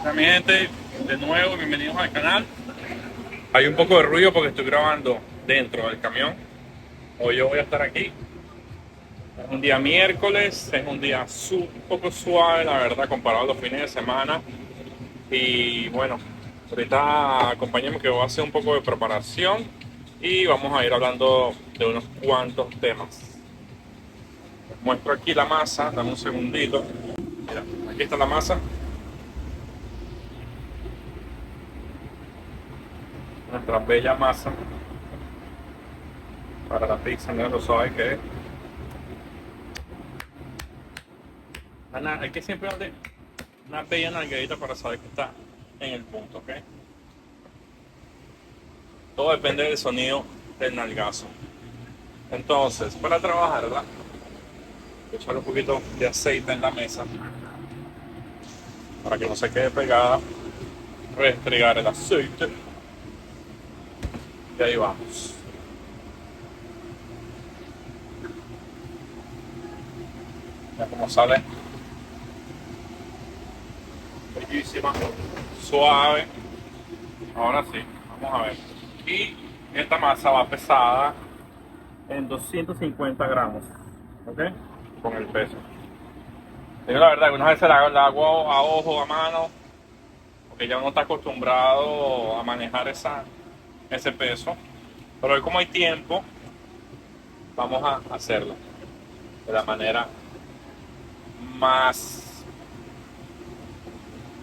Hola mi gente, de nuevo bienvenidos al canal. Hay un poco de ruido porque estoy grabando dentro del camión. Hoy yo voy a estar aquí. Es un día miércoles, es un día un poco suave, la verdad, comparado a los fines de semana. Y bueno, ahorita acompáñenme que voy a hacer un poco de preparación y vamos a ir hablando de unos cuantos temas. Les muestro aquí la masa, dame un segundito. Mira, aquí está la masa, nuestra bella masa para la pizza, mira lo suave que es. Hay que siempre darle una bella nalgadita para saber que está en el punto, ¿ok? Todo depende del sonido del nalgazo. Entonces, para trabajar, ¿verdad? Echar un poquito de aceite en la mesa para que no se quede pegada. Restregar el aceite. Y ahí vamos. Ya como sale. Bellísima. Suave. Ahora sí, vamos a ver. Y esta masa va pesada en 250 gramos, ¿ok? Con el peso. Digo la verdad, algunas veces la hago a ojo, a mano, porque ya uno está acostumbrado a manejar ese peso. Pero hoy como hay tiempo, vamos a hacerlo de la manera más,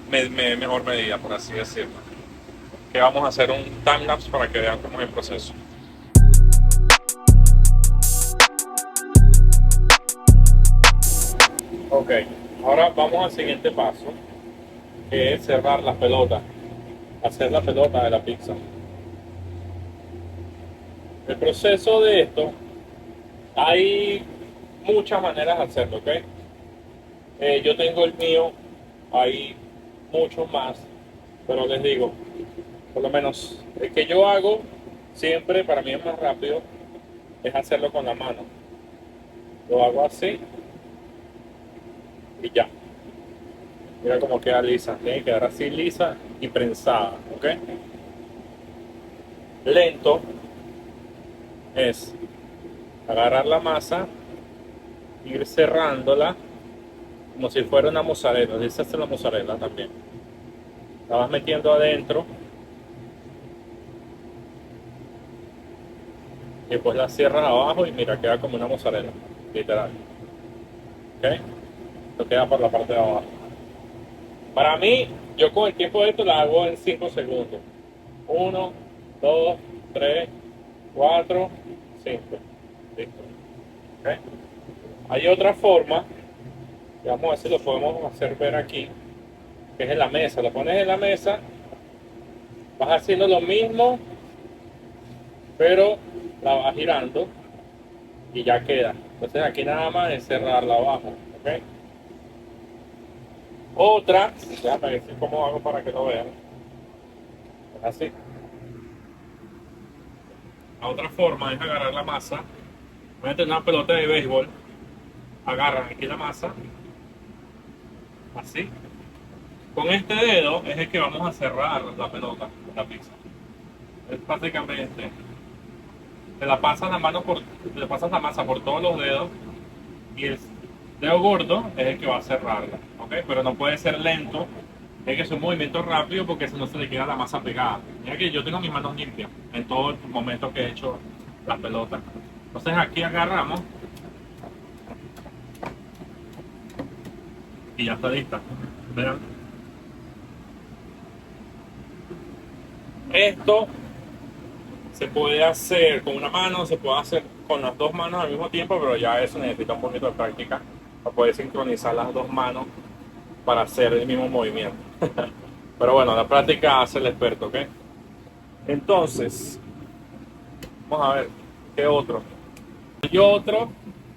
mejor medida, por así decirlo. Que vamos a hacer un timelapse para que vean cómo es el proceso. Ok, ahora vamos al siguiente paso, que es cerrar la pelota, hacer la pelota de la pizza. El proceso de esto, hay muchas maneras de hacerlo, ¿ok? Yo tengo el mío, hay muchos más, pero les digo, por lo menos el que yo hago siempre para mí es más rápido, es hacerlo con la mano. Lo hago así y ya. Mira cómo queda lisa, tiene que quedar así lisa y prensada, ¿ok? Lento es agarrar la masa, ir cerrándola como si fuera una mozzarella, dice hacer la mozzarella también. La vas metiendo adentro y después la cierras abajo y mira, queda como una mozzarella, literal. ¿Ok? Esto queda por la parte de abajo. Para mí, yo con el tiempo de esto la hago en 5 segundos. 1, 2, 3, 4, 5. Listo. ¿Ok? Hay otra forma, que vamos a ver si lo podemos hacer ver aquí, que es en la mesa. Lo pones en la mesa, vas haciendo lo mismo, pero la vas girando y ya queda. Entonces aquí nada más es cerrarla abajo. ¿Ok? Otra, déjame decir cómo hago para que lo vean. Es así. La otra forma es agarrar la masa. Voy a tener una pelota de béisbol. Agarran aquí la masa. Así. Con este dedo es el que vamos a cerrar la pelota, la pizza. Es básicamente, te la pasas la mano por, le pasas la masa por todos los dedos y el dedo gordo es el que va a cerrarla, ¿ok? Pero no puede ser lento, tiene que ser un movimiento rápido porque si no se le queda la masa pegada. Mira que yo tengo mis manos limpias en todo el momento que he hecho la pelota. Entonces aquí agarramos y ya está lista. Vean. Esto se puede hacer con una mano, se puede hacer con las dos manos al mismo tiempo, pero ya eso necesita un poquito de práctica para poder sincronizar las dos manos para hacer el mismo movimiento. Pero bueno, la práctica hace el experto, ¿ok? Entonces, vamos a ver, ¿qué otro? Hay otro,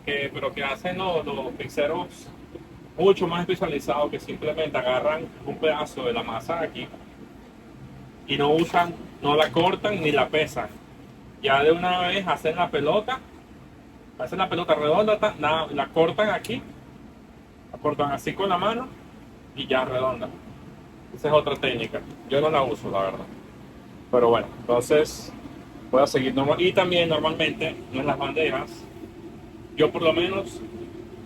pero que hacen los pizzeros mucho más especializados que simplemente agarran un pedazo de la masa aquí y no usan, no la cortan ni la pesan. Ya de una vez hacen la pelota redonda, la cortan aquí, la cortan así con la mano y ya redonda. Entonces Esa es otra técnica. Yo no la uso, la verdad. Pero bueno, entonces voy a seguir normal. Y también normalmente en las bandejas, yo por lo menos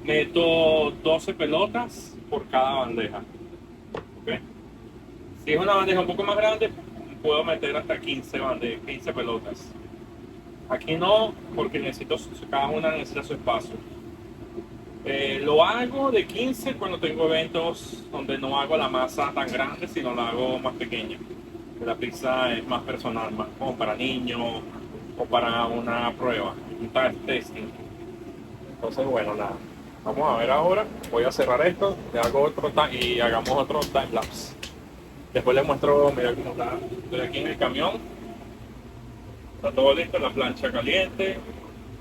meto 12 pelotas por cada bandeja. ¿Ok? Si es una bandeja un poco más grande, puedo meter hasta 15 pelotas. Aquí no, porque cada una necesita su espacio. Lo hago de 15 cuando tengo eventos donde no hago la masa tan grande, sino la hago más pequeña. La pizza es más personal, más como para niños o para una prueba, un testing. Entonces, bueno, nada. Vamos a ver ahora. Voy a cerrar esto, le hago y hagamos otro time lapse. Después les muestro, mira cómo está. Estoy aquí en el camión. Está todo listo, la plancha caliente,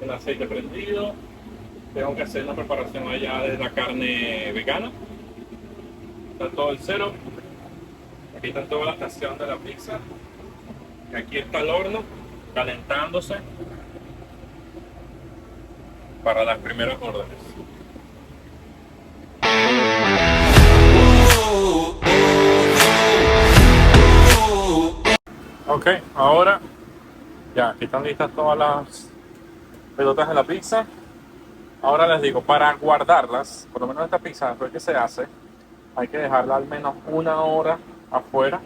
el aceite prendido. Tengo que hacer una preparación allá de la carne vegana. Está todo el cero. Aquí está toda la estación de la pizza. Y aquí está el horno calentándose para las primeras órdenes. Ok, ahora ya aquí están listas todas las pelotas de la pizza. Ahora les digo, para guardarlas, por lo menos esta pizza después que se hace, hay que dejarla al menos 1 hora afuera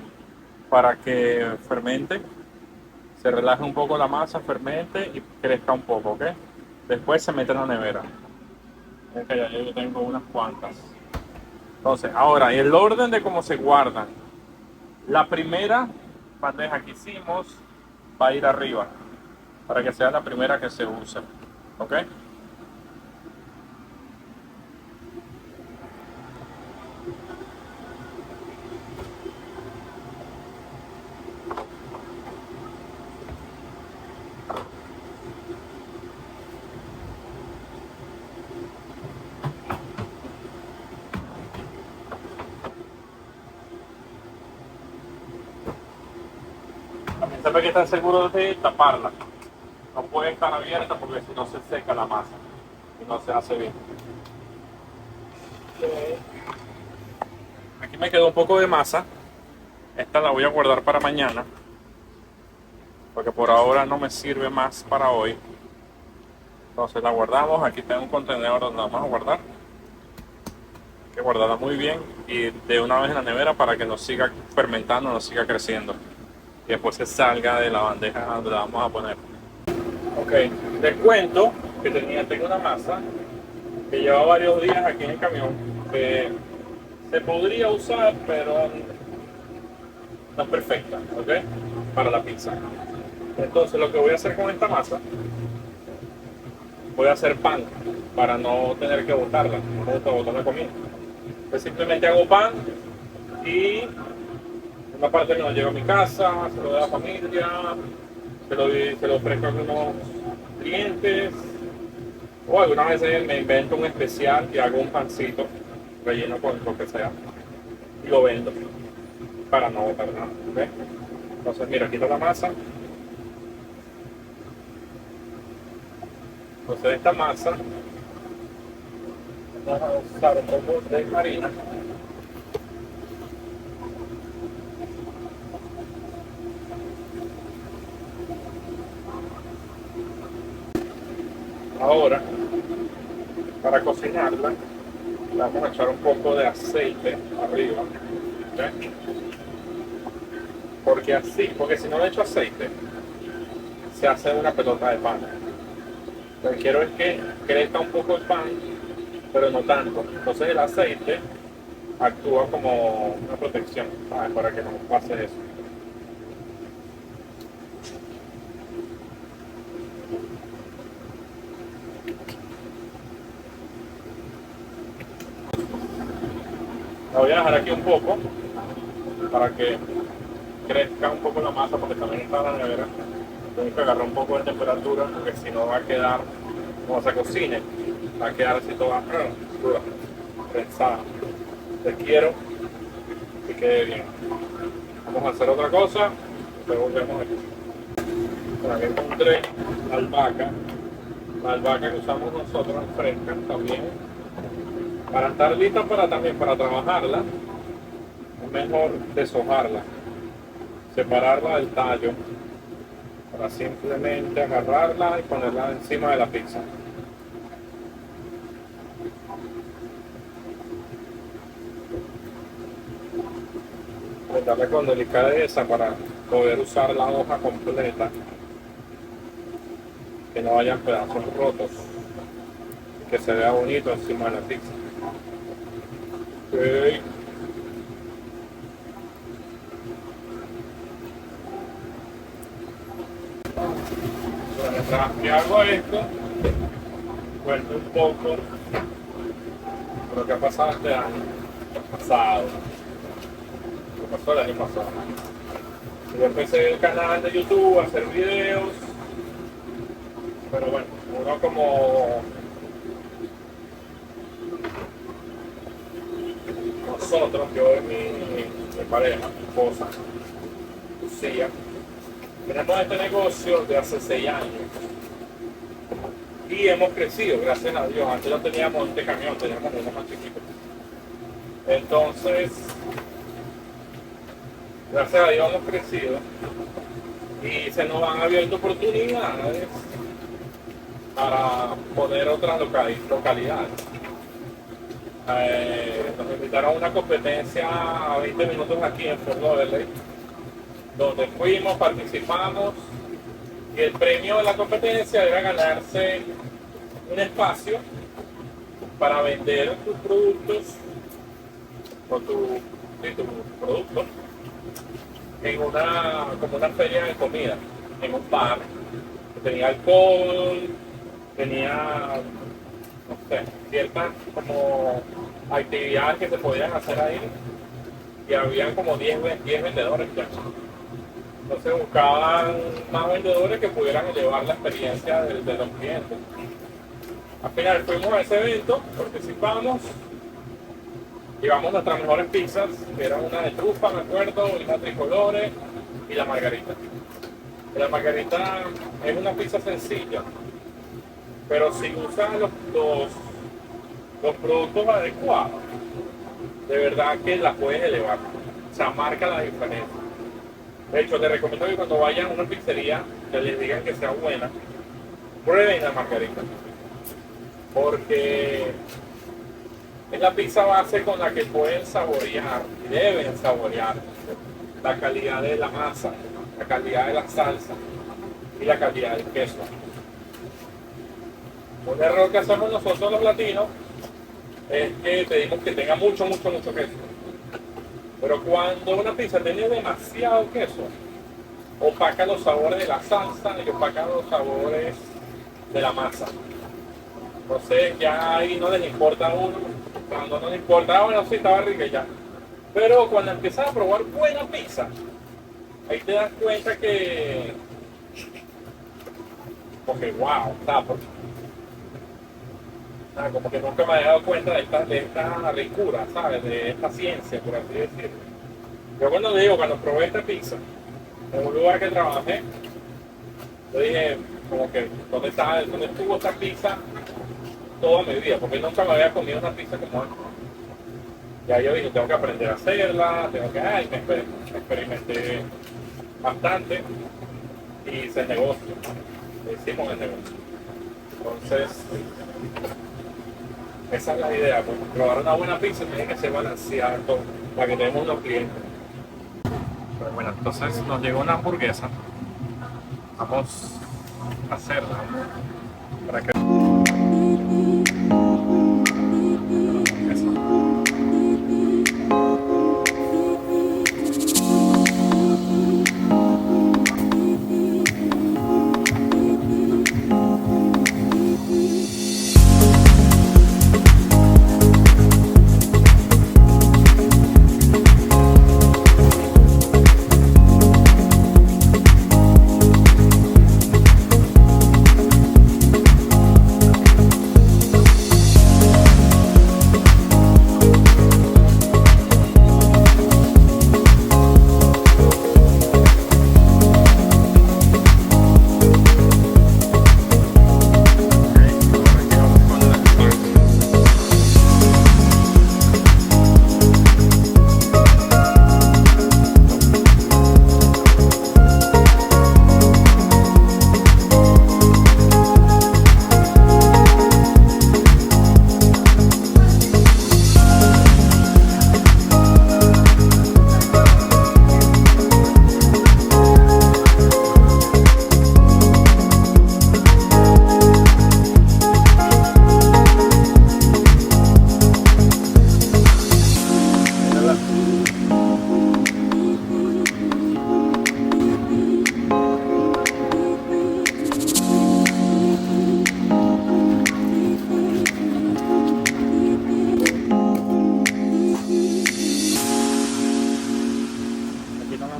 para que fermente, se relaje un poco la masa, fermente y crezca un poco, ¿ok? Después se mete en la nevera. Es que ya yo tengo unas cuantas. Entonces, ahora, y el orden de cómo se guardan. La primera bandeja que hicimos va a ir arriba, para que sea la primera que se use, ¿ok? También siempre hay que estar seguro de taparla. No puede estar abierta porque si no se seca la masa y no se hace bien. Aquí me quedó un poco de masa. Esta la voy a guardar para mañana, porque por ahora no me sirve más para hoy. Entonces la guardamos. Aquí tengo un contenedor donde la vamos a guardar. Hay que guardarla muy bien y de una vez en la nevera para que nos siga fermentando, nos siga creciendo. Y después se salga de la bandeja donde la vamos a poner. Ok, les cuento que tengo una masa que lleva varios días aquí en el camión, que se podría usar, pero no es perfecta, ¿ok? Para la pizza. Entonces lo que voy a hacer con esta masa, voy a hacer pan para no tener que botarla, no me gusta botar la comida. Entonces simplemente hago pan y una parte me lo llevo a mi casa, se lo doy a la familia, se lo ofrezco a algunos clientes, o algunas veces me invento un especial y hago un pancito relleno con lo que sea y lo vendo para no botar nada, ¿okay? Entonces mira, aquí está la masa. Entonces esta masa vamos a usar un poco de harina. Ahora, para cocinarla, le vamos a echar un poco de aceite arriba, ¿okay? Porque si no le echo aceite, se hace una pelota de pan. Lo que quiero es que crezca un poco el pan, pero no tanto. Entonces el aceite actúa como una protección, ¿sabes? Para que no pase eso. La voy a dejar aquí un poco para que crezca un poco la masa, porque también está en la nevera. Tengo que agarrar un poco de temperatura, porque si no va a quedar, como se cocine, va a quedar así toda dura, prensada. Te quiero que quede bien. Vamos a hacer otra cosa, luego volvemos aquí. Por aquí encontré la albahaca que usamos nosotros en fresca también, para estar lista también para trabajarla. es mejor deshojarla, separarla del tallo, para simplemente agarrarla y ponerla encima de la pizza. Darle con delicadeza para poder usar la hoja completa, que no hayan pedazos rotos, que se vea bonito encima de la pizza. Okay. Bueno, mientras que hago esto, cuento un poco de lo que ha pasado este año pasado. Lo pasó el año pasado. Yo empecé el canal de YouTube a hacer videos, pero bueno, uno como nosotros, yo y mi pareja, mi esposa, Lucía, tenemos este negocio de hace 6 años y hemos crecido, gracias a Dios. Antes no teníamos este camión, teníamos uno más chiquito. Entonces, gracias a Dios hemos crecido y se nos han abierto oportunidades para poner otras localidades. Nos invitaron a una competencia a 20 minutos aquí en Fort Lauderdale, donde fuimos, participamos, y el premio de la competencia era ganarse un espacio para vender tus productos o tu producto en como una feria de comida, en un bar que tenía alcohol, tenía, no sé, ciertas como actividades que se podían hacer ahí, y habían como 10 vendedores ya. Entonces buscaban más vendedores que pudieran elevar la experiencia de los clientes. Al final fuimos a ese evento, participamos, llevamos nuestras mejores pizzas, que eran una de trufa, me acuerdo, y una tricolore y la margarita. La margarita es una pizza sencilla, pero si usan los productos adecuados, de verdad que la puedes elevar. O sea, marca la diferencia. De hecho, te recomiendo que cuando vayan a una pizzería, que les digan que sea buena, prueben la margarita. Porque es la pizza base con la que pueden saborear, y deben saborear, la calidad de la masa, la calidad de la salsa y la calidad del queso. Un error que hacemos nosotros los latinos es que pedimos que tenga mucho queso. Pero cuando una pizza tiene demasiado queso, opaca los sabores de la salsa y opaca los sabores de la masa. Entonces ya ahí no les importa a uno. Cuando no les importa, bueno, sí, estaba rica ya. Pero cuando empiezas a probar buena pizza, ahí te das cuenta que... Porque wow, como que nunca me había dado cuenta de esta ricura, ¿sabes? De esta ciencia, por así decirlo. Yo cuando probé esta pizza, en un lugar que trabajé, yo dije, como que, ¿dónde estuvo esta pizza toda mi vida? Porque nunca me había comido una pizza como esta. Ya yo dije, tengo que aprender a hacerla, me experimenté bastante y hice el negocio. Hicimos el negocio. Entonces, esa es la idea, pues, probar una buena pizza tiene que ser balanceada para que tengamos unos clientes. Pero bueno, entonces nos llegó una hamburguesa. Vamos a hacerla para que...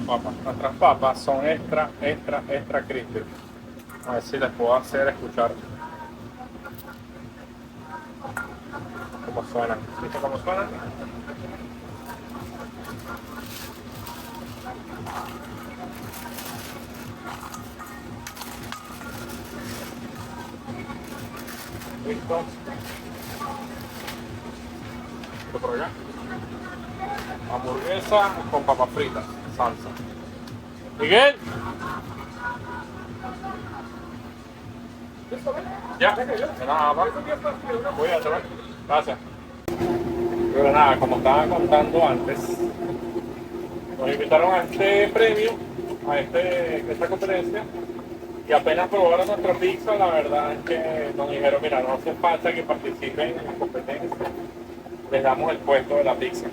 papas. Nuestras papas son extra, extra, extra crispy. A ver si les puedo hacer escuchar cómo suenan. ¿Viste cómo suenan? Listo. Esto por acá. Hamburguesa con papas fritas, salsa. Miguel. Ya, nada más. Cuídate, ¿vale? Gracias. Pero nada, como estaba contando antes, nos invitaron a este premio, a esta conferencia, y apenas probaron nuestra pizza, la verdad es que nos dijeron, mira, no hace falta que participen en la competencia, les damos el puesto de la pizza,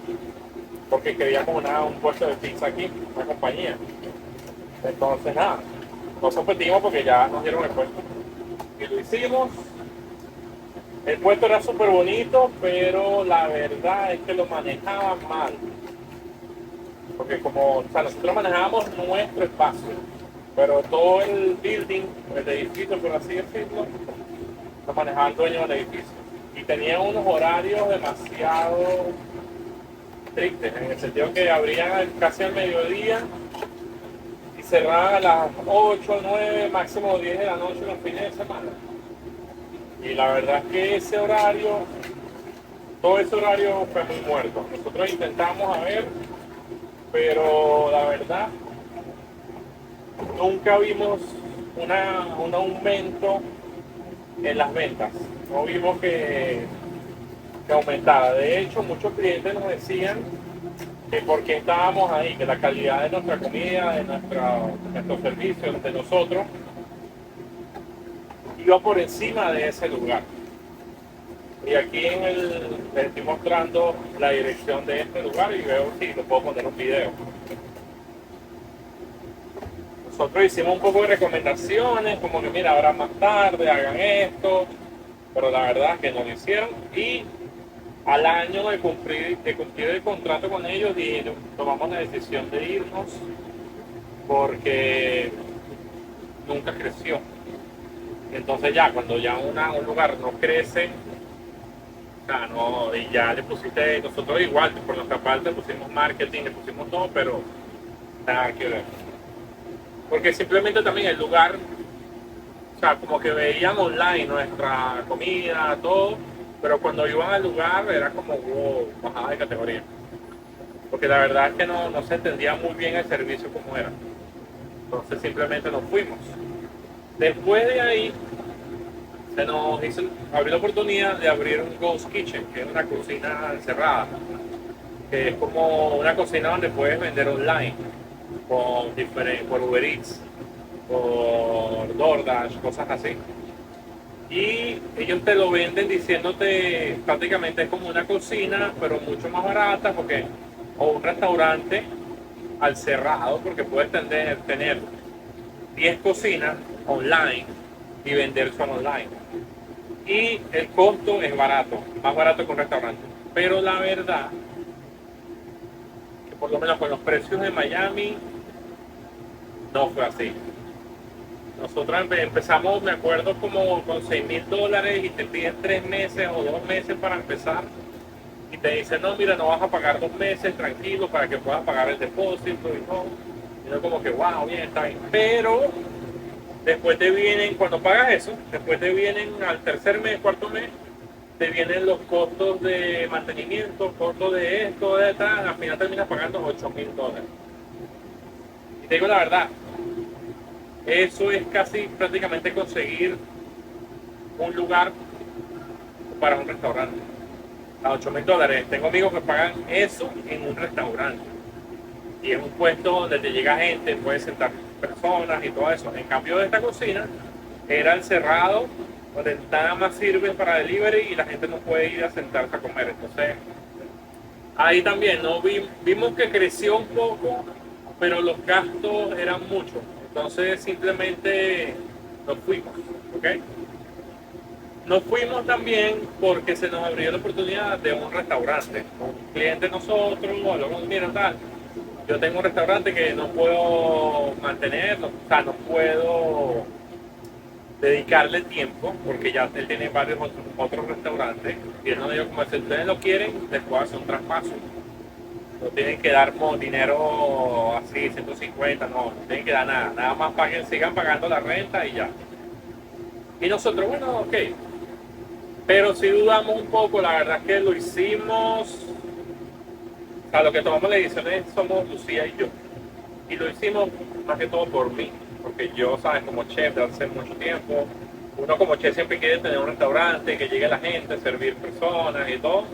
porque queríamos un puesto de pizza aquí, una compañía. Entonces nada, no competimos porque ya nos dieron el puesto. Y lo hicimos. El puesto era súper bonito, pero la verdad es que lo manejaban mal. Porque o sea, nosotros manejábamos nuestro espacio, pero todo el building, el edificio, por así decirlo, lo manejaba el dueño del edificio. Y tenía unos horarios demasiado estrictos, en el sentido que abrían casi al mediodía y cerraban a las 8, 9, máximo 10 de la noche los fines de semana. Y la verdad es que todo ese horario fue muy muerto. Nosotros intentamos a ver, pero la verdad nunca vimos un aumento en las ventas. No vimos que aumentara. De hecho, muchos clientes nos decían que por qué estábamos ahí, que la calidad de nuestra comida, de nuestros servicios, de nosotros, iba por encima de ese lugar. Y aquí les estoy mostrando la dirección de este lugar y veo si lo puedo poner un video. Nosotros hicimos un poco de recomendaciones, como que mira, ahora más tarde, hagan esto, pero la verdad es que no lo hicieron. Y al año de cumplir el contrato con ellos, tomamos la decisión de irnos porque nunca creció. Entonces ya, cuando ya un lugar no crece, o sea, no, y ya le pusiste, nosotros igual, por nuestra parte pusimos marketing, le pusimos todo, pero nada que ver. Porque simplemente también el lugar, o sea, como que veían online nuestra comida, todo, pero cuando iban al lugar era como, wow, bajada de categoría. Porque la verdad es que no se entendía muy bien el servicio como era. Entonces simplemente nos fuimos. Después de ahí, se nos abrió la oportunidad de abrir un Ghost Kitchen, que es una cocina encerrada, que es como una cocina donde puedes vender online, por Uber Eats, por DoorDash, cosas así. Y ellos te lo venden diciéndote, prácticamente es como una cocina, pero mucho más barata, o un restaurante al cerrado, porque puedes tener 10 cocinas online y vender solo online. Y el costo es barato, más barato que un restaurante. Pero la verdad, que por lo menos con los precios de Miami, no fue así. Nosotros empezamos, me acuerdo, como con $6,000 y te piden 3 meses o 2 meses para empezar. Y te dicen, no, mira, no vas a pagar 2 meses, tranquilo, para que puedas pagar el depósito y todo. Y yo como que, wow, bien, está bien. Pero después te vienen, cuando pagas eso, después te vienen al tercer mes, cuarto mes, te vienen los costos de mantenimiento, costos de esto, de tal, al final terminas pagando $8,000. Y te digo la verdad, eso es casi prácticamente conseguir un lugar para un restaurante a $8,000. Tengo amigos que pagan eso en un restaurante. Y es un puesto donde te llega gente, puedes sentar personas y todo eso. En cambio de esta cocina, era el cerrado, donde nada más sirve para delivery y la gente no puede ir a sentarse a comer. Entonces, ahí también no vimos que creció un poco, pero los gastos eran muchos. Entonces simplemente nos fuimos, ¿ok? Nos fuimos también porque se nos abrió la oportunidad de un restaurante. Un cliente de nosotros, luego mira tal, yo tengo un restaurante que no puedo mantenerlo, o sea, no puedo dedicarle tiempo, porque ya él tiene varios otros restaurantes, y él no dijo como si ustedes lo quieren, les puedo hacer un traspaso. No tienen que dar dinero así, 150, no tienen que dar nada, nada más paguen, sigan pagando la renta y ya. Y nosotros, bueno, ok, pero si dudamos un poco, la verdad es que lo hicimos, o sea, lo que tomamos las decisiones somos Lucía y yo. Y lo hicimos más que todo por mí, porque yo, sabes, como chef de hace mucho tiempo, uno como chef siempre quiere tener un restaurante, que llegue la gente, servir personas y todo.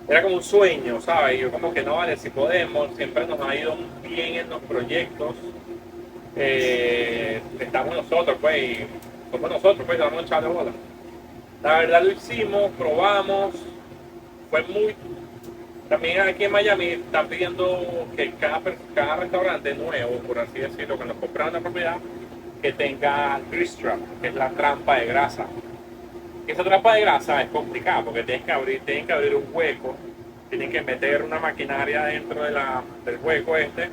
Era como un sueño, ¿sabes? Y yo como que no, vale, si podemos, siempre nos ha ido bien en los proyectos. Estamos nosotros, pues, y somos nosotros, pues, vamos a echarle bola. La verdad lo hicimos, probamos, fue muy... También aquí en Miami están pidiendo que cada restaurante nuevo, por así decirlo, que nos compran una propiedad, que tenga grease trap, que es la trampa de grasa. Esa trampa de grasa es complicada porque tienen que abrir un hueco, tienen que meter una maquinaria dentro del hueco este,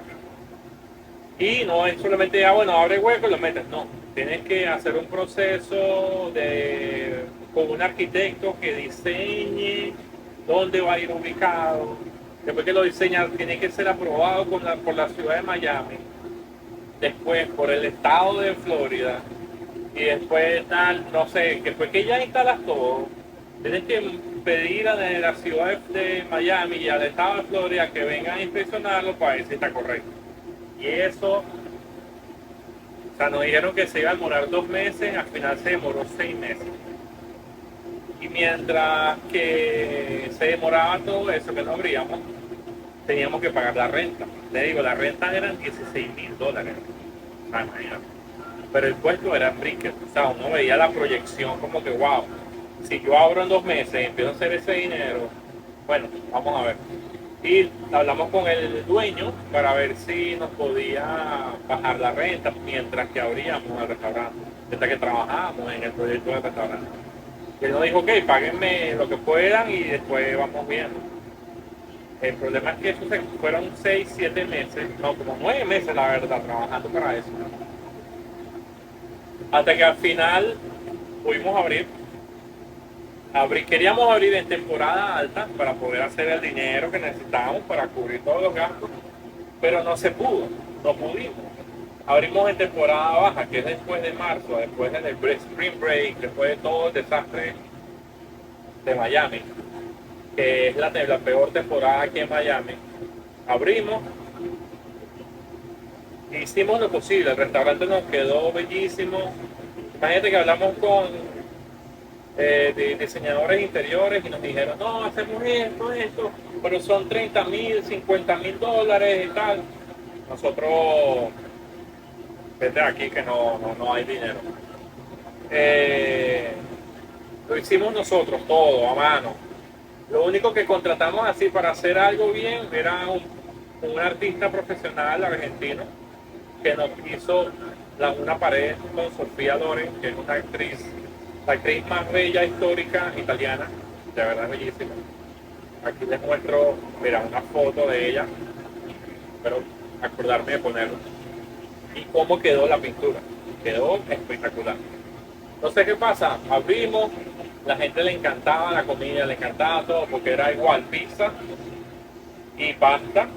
y no es solamente, bueno, abre el hueco y lo metes, no. Tienes que hacer un proceso con un arquitecto que diseñe dónde va a ir ubicado. Después que lo diseña, tiene que ser aprobado por la ciudad de Miami, después por el estado de Florida, y después tal, no sé, que después que ya instalas todo, tienes que pedir a la ciudad de Miami y al estado de Florida que vengan a inspeccionarlo para ver si está correcto. Y eso, o sea, nos dijeron que se iba a demorar 2 meses, al final se demoró 6 meses. Y mientras que se demoraba todo eso, que no abríamos, teníamos que pagar la renta. Le digo, la renta eran $16,000. O sea, imagínate. Pero el puesto era bricket. O sea, uno veía la proyección como que, wow, si yo abro en 2 meses y empiezo a hacer ese dinero, bueno, vamos a ver. Y hablamos con el dueño para ver si nos podía bajar la renta mientras que abríamos el restaurante, mientras que trabajábamos en el proyecto del restaurante. Y él nos dijo, ok, páguenme lo que puedan y después vamos viendo. El problema es que eso fueron 6, 7 meses, no, como 9 meses la verdad, trabajando para eso. Hasta que al final pudimos queríamos abrir en temporada alta para poder hacer el dinero que necesitábamos para cubrir todos los gastos, pero no se pudo, no pudimos. Abrimos en temporada baja, que es después de marzo, después del Spring Break, después de todo el desastre de Miami, que es la peor temporada aquí en Miami. Abrimos, hicimos lo posible, el restaurante nos quedó bellísimo. Imagínate que hablamos con de diseñadores interiores y nos dijeron, no, hacemos esto, pero son $30,000, $50,000 y tal. Nosotros, desde aquí que no hay dinero. Lo hicimos nosotros todo, a mano. Lo único que contratamos así para hacer algo bien era un artista profesional argentino que nos hizo una pared con Sofía Loren, que es una actriz, la actriz más bella histórica italiana, de verdad bellísima. Aquí les muestro, mira, una foto de ella, espero acordarme de ponerlo. Y cómo quedó la pintura, quedó espectacular. Entonces, ¿qué pasa? Abrimos, la gente le encantaba la comida, le encantaba todo, porque era igual pizza y pasta.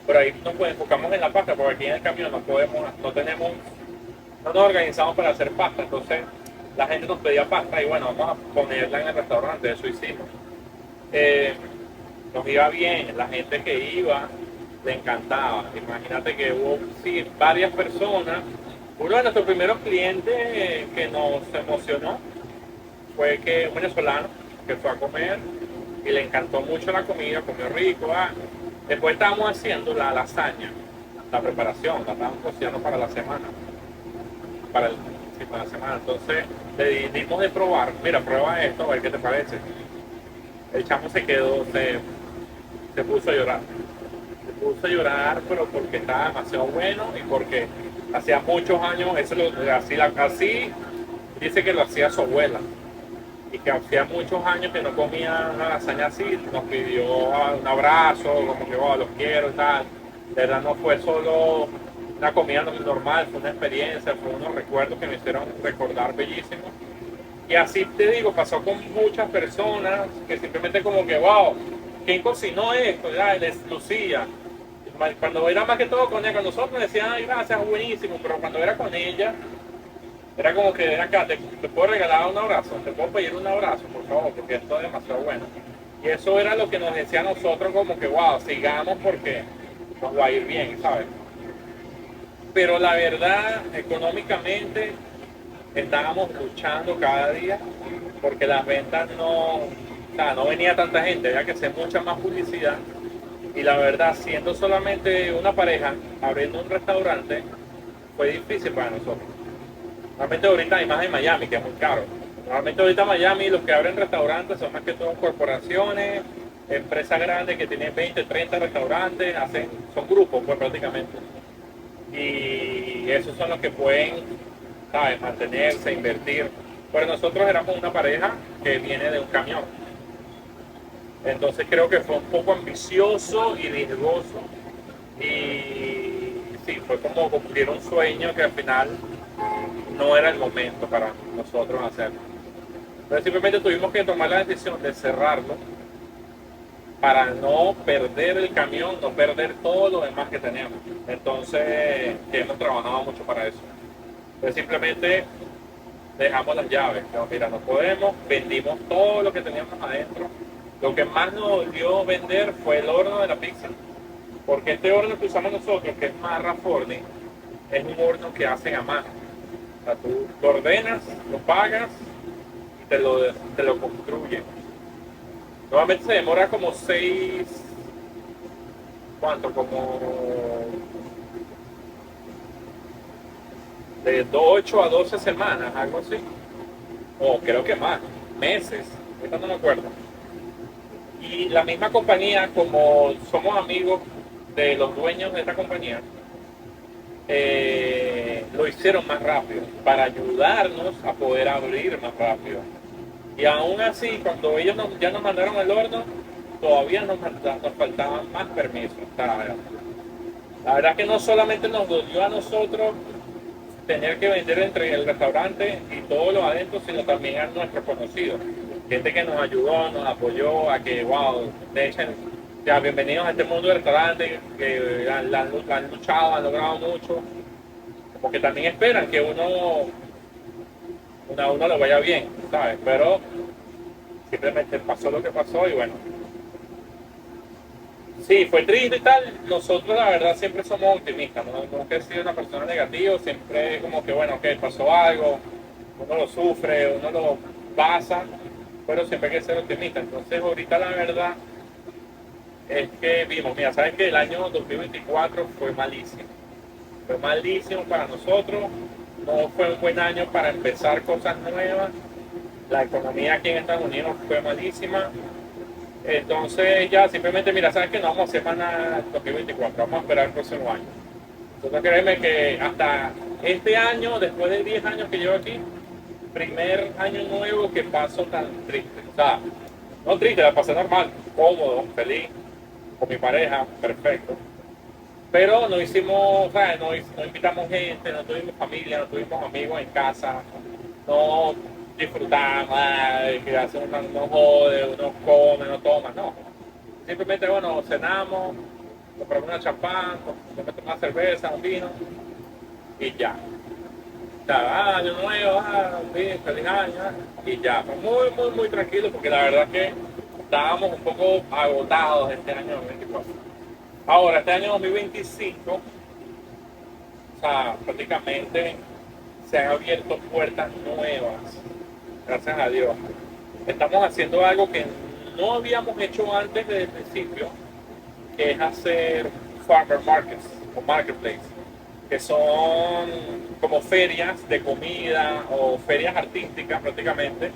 Pero ahí nos enfocamos en la pasta, porque aquí en el camión no nos organizamos para hacer pasta. Entonces, la gente nos pedía pasta y bueno, vamos a ponerla en el restaurante, eso hicimos. Nos iba bien, la gente que iba le encantaba. Imagínate que hubo varias personas. Uno de nuestros primeros clientes que nos emocionó fue que un venezolano que fue a comer y le encantó mucho la comida, comió rico. Después estábamos haciendo la lasaña, la preparación, la estábamos cocinando para la semana. Para la semana. Entonces le dimos de probar, mira, prueba esto, a ver qué te parece. El chamo se puso a llorar. Se puso a llorar, pero porque estaba demasiado bueno y porque hacía muchos años, así dice que lo hacía su abuela. Y que hacía muchos años que no comía una lasaña así, nos pidió un abrazo, como que los quiero y tal. De verdad no fue solo una comida normal, fue una experiencia, fue unos recuerdos que me hicieron recordar bellísimos. Y así te digo, pasó con muchas personas que simplemente como que, wow, ¿quién cocinó esto? Ya, les lucía. Cuando era más que todo con ella, con nosotros decían, ay, gracias, buenísimo, pero cuando era con ella, era como que, ven acá, te puedo regalar un abrazo, te puedo pedir un abrazo, por favor, porque esto es demasiado bueno. Y eso era lo que nos decía a nosotros como que, wow, sigamos porque nos va a ir bien, ¿sabes? Pero la verdad, económicamente, estábamos luchando cada día porque las ventas no, o sea, no venía tanta gente, había que hacer mucha más publicidad. Y la verdad, siendo solamente una pareja abriendo un restaurante, fue difícil para nosotros. Normalmente ahorita hay más en Miami, que es muy caro. Normalmente ahorita en Miami los que abren restaurantes son más que todo corporaciones, empresas grandes que tienen 20, 30 restaurantes, son grupos pues prácticamente. Y esos son los que pueden, ¿sabes?, mantenerse, invertir. Pero nosotros éramos una pareja que viene de un camión. Entonces creo que fue un poco ambicioso y riesgoso. Y sí, fue como cumplir un sueño que al final no era el momento para nosotros hacerlo. Entonces simplemente tuvimos que tomar la decisión de cerrarlo para no perder el camión, no perder todo lo demás que teníamos. Entonces, que hemos trabajado mucho para eso. Entonces simplemente dejamos las llaves. No, mira, no podemos, vendimos todo lo que teníamos adentro. Lo que más nos volvió vender fue el horno de la pizza. Porque este horno que usamos nosotros, que es Marra Forni, es un horno que hacen a mano. O sea, tú lo ordenas, lo pagas y te lo construyen. Normalmente se demora como 6, ¿cuánto? Como de 8 a 12 semanas, algo así. O creo que más, meses, ahorita no me acuerdo. Y la misma compañía, como somos amigos de los dueños de esta compañía, lo hicieron más rápido para ayudarnos a poder abrir más rápido. Y aún así, cuando ellos ya nos mandaron el horno, todavía nos faltaban más permisos. O sea, la verdad es que no solamente nos dolió a nosotros tener que vender entre el restaurante y todo lo adentro, sino también a nuestros conocidos. Gente que nos ayudó, nos apoyó a que, wow, de hecho, ya bienvenidos a este mundo del restaurante, que han luchado, han logrado mucho, porque también esperan que uno le vaya bien, ¿sabes? Pero simplemente pasó lo que pasó y bueno. Sí, fue triste y tal. Nosotros la verdad siempre somos optimistas, ¿no? Nunca he sido una persona negativa, siempre como que bueno, ok, pasó algo, uno lo sufre, uno lo pasa, pero siempre hay que ser optimista. Entonces ahorita la verdad es que vimos, mira, sabes que el año 2024 fue malísimo para nosotros, no fue un buen año para empezar cosas nuevas, la economía aquí en Estados Unidos fue malísima. Entonces ya simplemente, mira, sabes que no vamos a hacer más nada en 2024, vamos a esperar el próximo año. Entonces créeme que hasta este año, después de 10 años que llevo aquí, primer año nuevo que paso tan triste. O sea, no triste, la pasé normal, cómodo, feliz, con mi pareja, perfecto. Pero no hicimos, o sea, no invitamos gente, no tuvimos familia, no tuvimos amigos en casa, no disfrutamos, que hace uno jode, uno come, no toma, no. Simplemente, bueno, cenamos, compramos una champán, compramos una cerveza, un vino y ya. O sea, año nuevo, feliz año, y ya. Fue muy, muy, muy tranquilo porque la verdad que estábamos un poco agotados este año 2024. Ahora, este año 2025, o sea, prácticamente se han abierto puertas nuevas, gracias a Dios. Estamos haciendo algo que no habíamos hecho antes desde el principio, que es hacer farmer markets o marketplace, que son como ferias de comida o ferias artísticas prácticamente,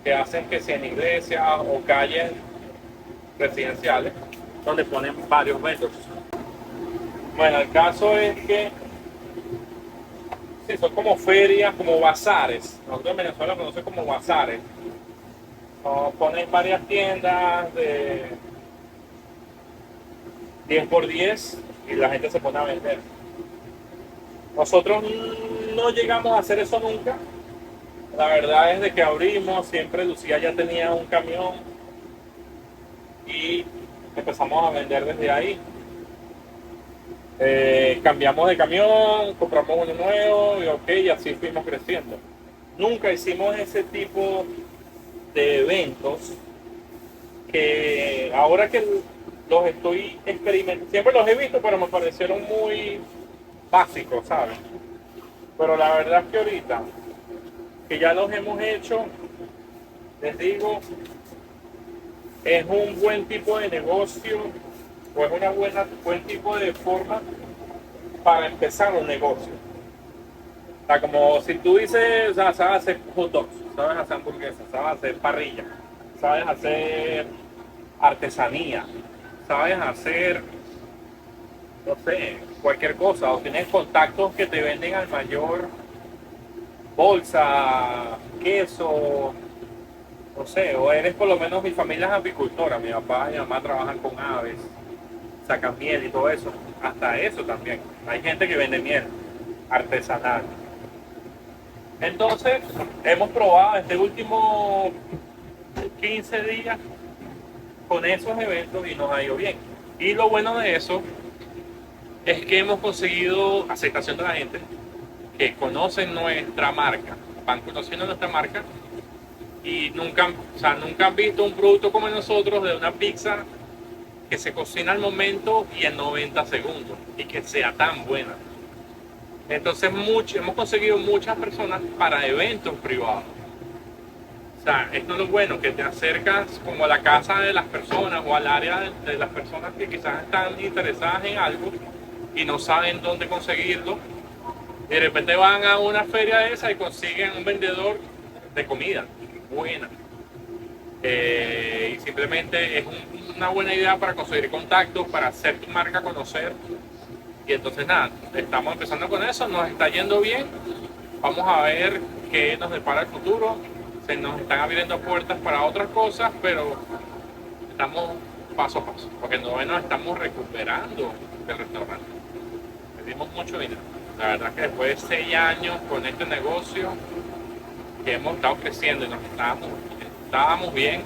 que hacen que sea en iglesias o calles residenciales, donde ponen varios vendors. Bueno, el caso es que sí, son como ferias, como bazares. Nosotros en Venezuela lo conocemos como bazares. Ponen varias tiendas de 10 por 10 y la gente se pone a vender. Nosotros no llegamos a hacer eso nunca. La verdad es de que abrimos, siempre Lucía ya tenía un camión y empezamos a vender desde ahí. Cambiamos de camión, compramos uno nuevo y ok, y así fuimos creciendo. Nunca hicimos ese tipo de eventos que ahora que los estoy experimentando, siempre los he visto, pero me parecieron muy básicos, ¿sabes? Pero la verdad es que ahorita que ya los hemos hecho, les digo, es un buen tipo de negocio o es una buen tipo de forma para empezar un negocio. O sea, como si tú dices, o sea, sabes hacer hot dogs, sabes hacer hamburguesas, sabes hacer parrilla, sabes hacer artesanía, sabes hacer, no sé, cualquier cosa, o tienes contactos que te venden al mayor bolsa, queso, no sé, o eres por lo menos mi familia es apicultora, mi papá y mi mamá trabajan con aves, sacan miel y todo eso, hasta eso también. Hay gente que vende miel artesanal. Entonces, hemos probado este último 15 días con esos eventos y nos ha ido bien. Y lo bueno de eso es que hemos conseguido aceptación de la gente que conocen nuestra marca, van conociendo nuestra marca y nunca, o sea, nunca han visto un producto como nosotros de una pizza que se cocina al momento y en 90 segundos y que sea tan buena. Entonces hemos conseguido muchas personas para eventos privados. O sea, esto es lo bueno, que te acercas como a la casa de las personas o al área de las personas que quizás están interesadas en algo y no saben dónde conseguirlo. Y de repente van a una feria de esa y consiguen un vendedor de comida buena. Y simplemente es una buena idea para conseguir contactos, para hacer tu marca conocer. Y entonces nada, estamos empezando con eso, nos está yendo bien. Vamos a ver qué nos depara el futuro. Se nos están abriendo puertas para otras cosas, pero estamos paso a paso, porque no nos estamos recuperando del restaurante. Pedimos mucho dinero. La verdad es que después de 6 años con este negocio, que hemos estado creciendo y estábamos bien,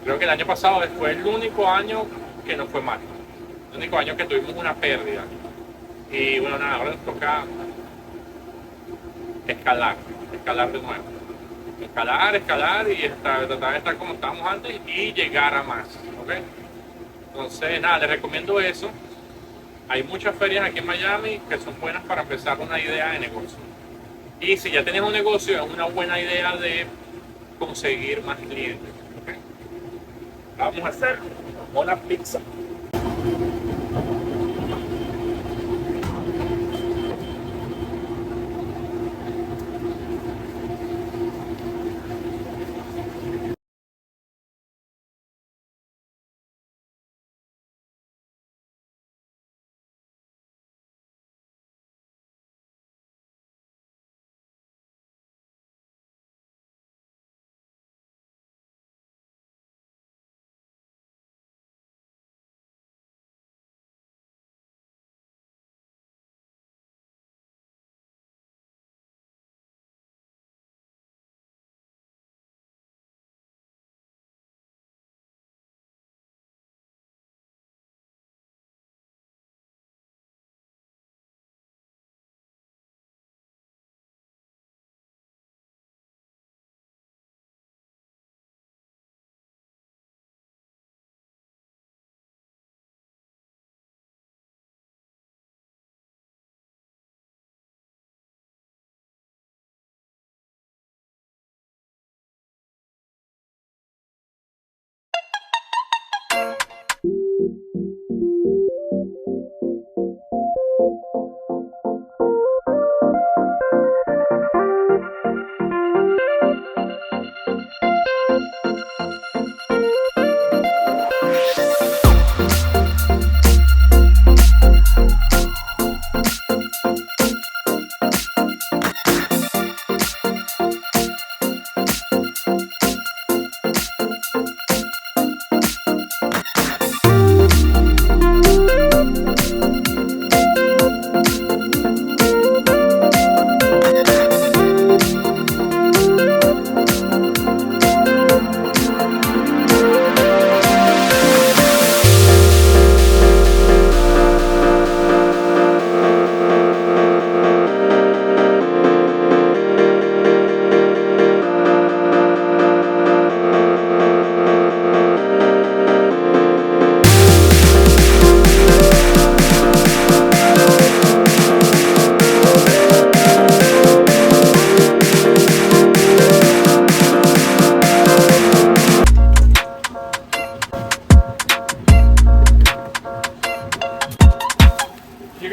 creo que el año pasado fue el único año que no fue mal. El único año que tuvimos una pérdida. Y bueno, nada, ahora nos toca escalar, escalar de nuevo. Escalar y tratar de estar como estábamos antes y llegar a más. ¿Ok? Entonces, nada, les recomiendo eso. Hay muchas ferias aquí en Miami que son buenas para empezar una idea de negocio. Y si ya tienes un negocio, es una buena idea de conseguir más clientes. ¿Ok? Vamos a hacer una pizza.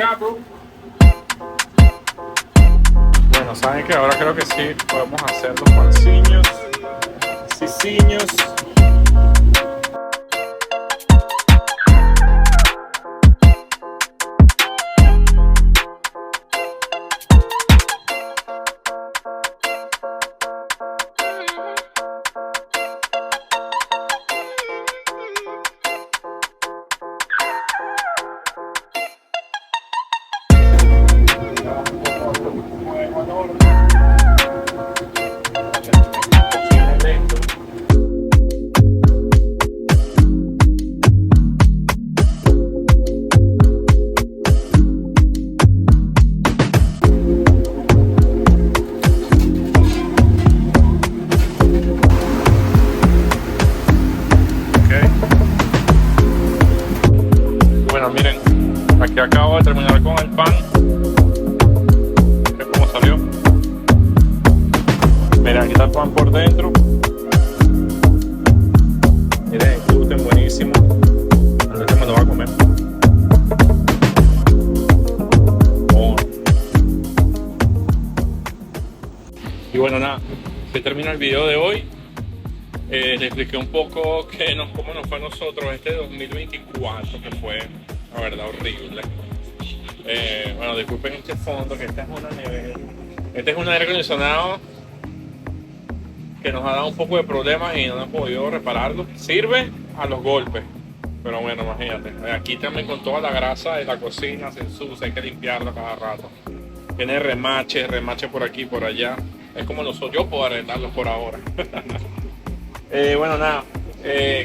got, bro? Bueno, saben que ahora creo que sí podemos hacer los panciños, ciciños. Bueno, miren, aquí acabo de terminar con el pan. Miren cómo salió. Miren, aquí está el pan por dentro. Miren, el gluten buenísimo. Ahorita me lo voy a comer. Oh. Y bueno, nada, se termina el video de hoy. Les expliqué un poco cómo nos fue a nosotros este 2024, que fue, la verdad, horrible. Bueno, disculpen este fondo, que esta es una nevera. Este es un aire acondicionado que nos ha dado un poco de problemas y no hemos podido repararlo. Sirve a los golpes, pero bueno, imagínate. Aquí también con toda la grasa de la cocina se ensucia, hay que limpiarlo cada rato. Tiene remache por aquí, por allá. Es como yo puedo arreglarlo por ahora. Bueno, nada,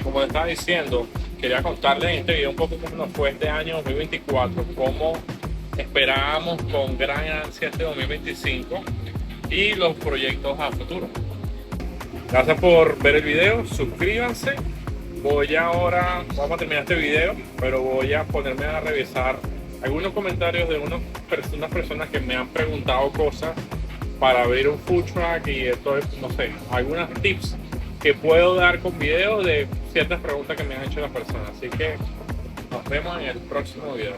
como les estaba diciendo, quería contarles en este video un poco cómo nos fue este año 2024, cómo esperábamos con gran ansia este 2025 y los proyectos a futuro. Gracias por ver el video, suscríbanse. Vamos a terminar este video, pero voy a ponerme a revisar algunos comentarios de unas personas que me han preguntado cosas para abrir un food truck y esto es, no sé, algunas tips que puedo dar con videos de ciertas preguntas que me han hecho las personas. Así que nos vemos en el próximo video.